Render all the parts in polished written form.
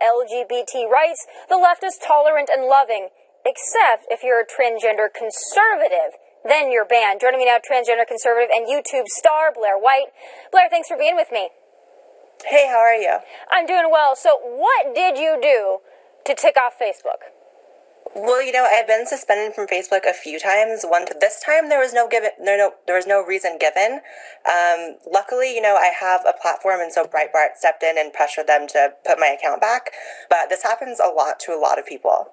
LGBT rights, the left is tolerant and loving, except if you're a transgender conservative. Then you're banned. Joining me now, transgender conservative and YouTube star Blaire White. Blaire, thanks for being with me. Hey, how are you? I'm doing well. So what did you do to tick off Facebook? Well, I've been suspended from Facebook a few times. This time there was no reason given. Luckily, I have a platform, and so Breitbart stepped in and pressured them to put my account back. But this happens a lot to a lot of people.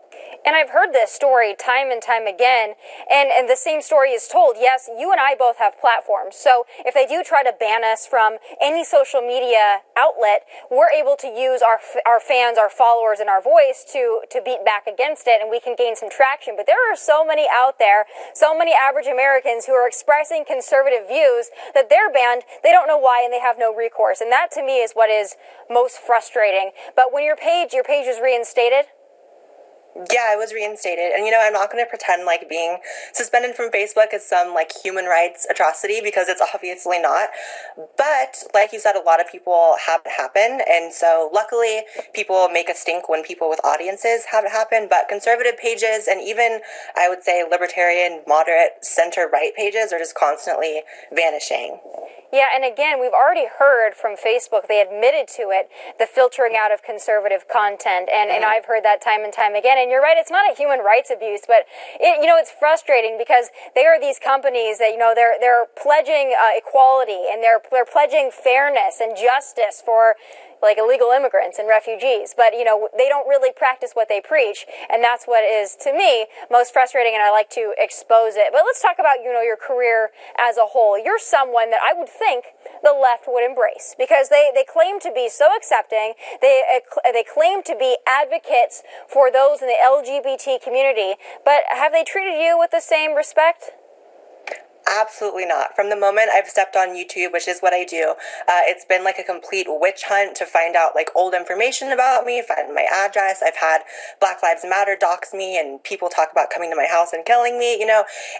And I've heard this story time and time again, and the same story is told. Yes, you and I both have platforms, so if they do try to ban us from any social media outlet, we're able to use our fans, our followers, and our voice to beat back against it, and we can gain some traction. But there are so many out there, so many average Americans who are expressing conservative views that they're banned, they don't know why, and they have no recourse. And that, to me, is what is most frustrating. But when your page is reinstated, yeah, I was reinstated. And, I'm not going to pretend like being suspended from Facebook is some, human rights atrocity, because it's obviously not. But, like you said, a lot of people have it happen. And so, luckily, people make a stink when people with audiences have it happen. But conservative pages and even, I would say, libertarian, moderate, center-right pages are just constantly vanishing. Yeah, and again, we've already heard from Facebook, they admitted to it, the filtering out of conservative content, and I've heard that time and time again, and you're right, it's not a human rights abuse, but it's frustrating because they are these companies that, they're pledging equality, and they're pledging fairness and justice for illegal immigrants and refugees, but they don't really practice what they preach, and that's what is, to me, most frustrating, and I like to expose it. But let's talk about your career as a whole. You're someone that I would think the left would embrace, because they claim to be so accepting, they claim to be advocates for those in the LGBT community, but have they treated you with the same respect? Absolutely not. From the moment I've stepped on YouTube, which is what I do, it's been like a complete witch hunt to find out old information about me, find my address. I've had Black Lives Matter dox me, and people talk about coming to my house and killing me.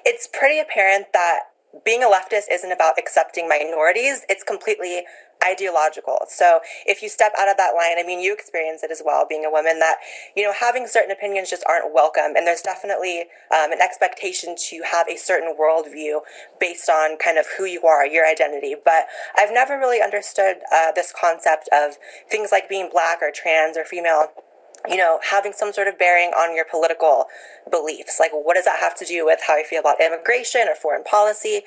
It's pretty apparent that being a leftist isn't about accepting minorities. It's completely ideological. So if you step out of that line, you experience it as well, being a woman, that, having certain opinions just aren't welcome. And there's definitely an expectation to have a certain worldview based on kind of who you are, your identity. But I've never really understood this concept of things like being Black or trans or female, having some sort of bearing on your political beliefs. What does that have to do with how I feel about immigration or foreign policy,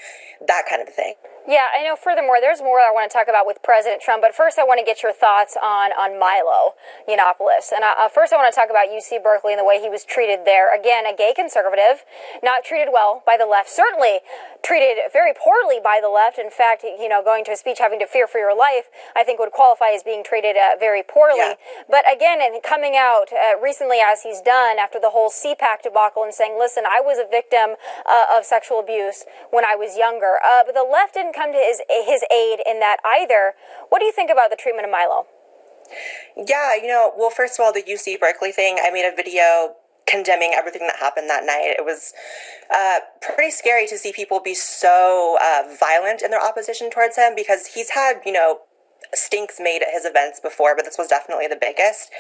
that kind of thing? Yeah, I know. Furthermore, there's more I want to talk about with President Trump, but first I want to get your thoughts on Milo Yiannopoulos. And first I want to talk about UC Berkeley and the way he was treated there. Again, a gay conservative, not treated well by the left, certainly treated very poorly by the left. In fact, going to a speech having to fear for your life, I think would qualify as being treated very poorly. Yeah. But again, and coming out recently, as he's done after the whole CPAC debacle, and saying, listen, I was a victim of sexual abuse when I was younger. But the left didn't come to his aid in that either. What do you think about the treatment of Milo? Yeah, well, first of all, the UC Berkeley thing, I made a video condemning everything that happened that night. It was pretty scary to see people be so violent in their opposition towards him, because he's had, stinks made at his events before, but this was definitely the biggest.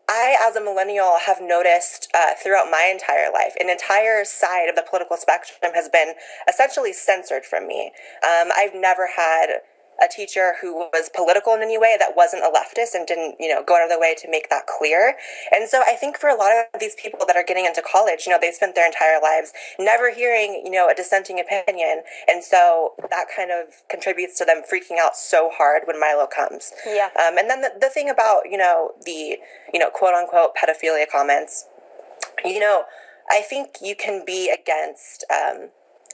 I, as a millennial, have noticed throughout my entire life, an entire side of the political spectrum has been essentially censored from me. I've never had a teacher who was political in any way that wasn't a leftist and didn't, go out of their way to make that clear. And so I think for a lot of these people that are getting into college, they spent their entire lives never hearing, a dissenting opinion. And so that kind of contributes to them freaking out so hard when Milo comes. Yeah. And then the thing about, the, quote unquote pedophilia comments, I think you can be against,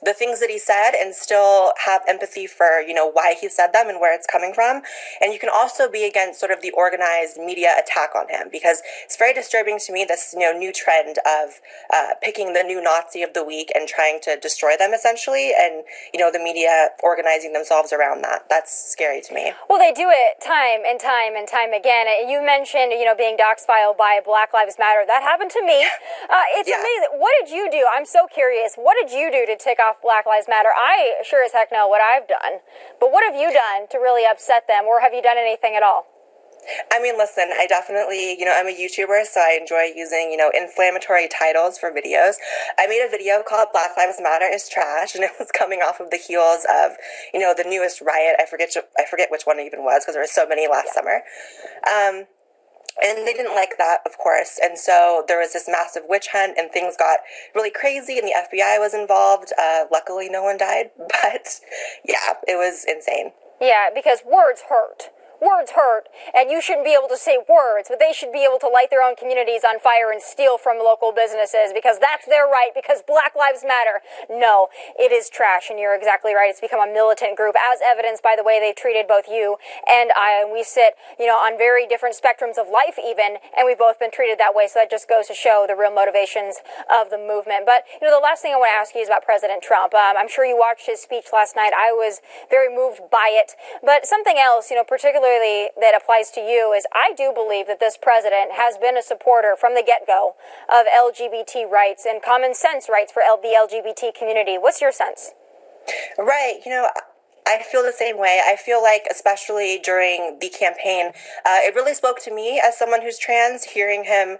the things that he said and still have empathy for, why he said them and where it's coming from. And you can also be against sort of the organized media attack on him, because it's very disturbing to me, this, new trend of picking the new Nazi of the week and trying to destroy them, essentially. And, the media organizing themselves around that. That's scary to me. Well, they do it time and time and time again. You mentioned, being doxed by Black Lives Matter. That happened to me. It's amazing. What did you do? I'm so curious. What did you do to tick off Black Lives Matter? I sure as heck know what I've done. But what have you done to really upset them, or have you done anything at all? I mean, listen, I definitely, I'm a YouTuber, so I enjoy using, inflammatory titles for videos. I made a video called Black Lives Matter is Trash, and it was coming off of the heels of, the newest riot. I forget which one it even was because there were so many last summer. And they didn't like that, of course. And so there was this massive witch hunt and things got really crazy and the FBI was involved. Luckily, no one died. But yeah, it was insane. Yeah, because words hurt. Words hurt, and you shouldn't be able to say words, but they should be able to light their own communities on fire and steal from local businesses because that's their right, because Black Lives Matter. No, it is trash, and you're exactly right. It's become a militant group, as evidenced by the way they've treated both you and I. And we sit, on very different spectrums of life even, and we've both been treated that way, so that just goes to show the real motivations of the movement. But, the last thing I want to ask you is about President Trump. I'm sure you watched his speech last night. I was very moved by it. But something else, particularly that applies to you is I do believe that this president has been a supporter from the get-go of LGBT rights and common sense rights for the LGBT community. What's your sense? Right. I feel the same way. I feel like, especially during the campaign, it really spoke to me as someone who's trans, hearing him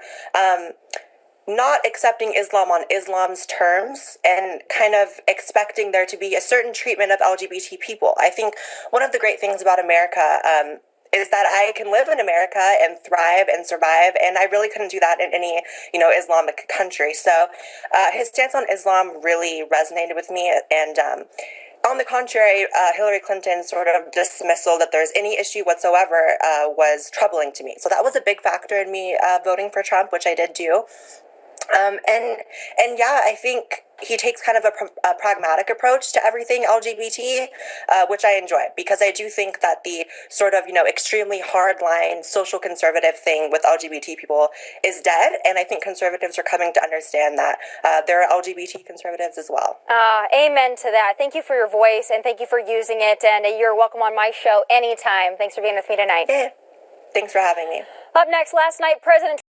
not accepting Islam on Islam's terms and kind of expecting there to be a certain treatment of LGBT people. I think one of the great things about America is that I can live in America and thrive and survive, and I really couldn't do that in any, Islamic country. So his stance on Islam really resonated with me, and on the contrary, Hillary Clinton's sort of dismissal that there's any issue whatsoever was troubling to me. So that was a big factor in me voting for Trump, which I did do. And yeah, I think he takes kind of a pragmatic approach to everything LGBT, which I enjoy, because I do think that the sort of, extremely hardline social conservative thing with LGBT people is dead. And I think conservatives are coming to understand that there are LGBT conservatives as well. Amen to that. Thank you for your voice and thank you for using it. And you're welcome on my show anytime. Thanks for being with me tonight. Yeah. Thanks for having me. Up next, last night, President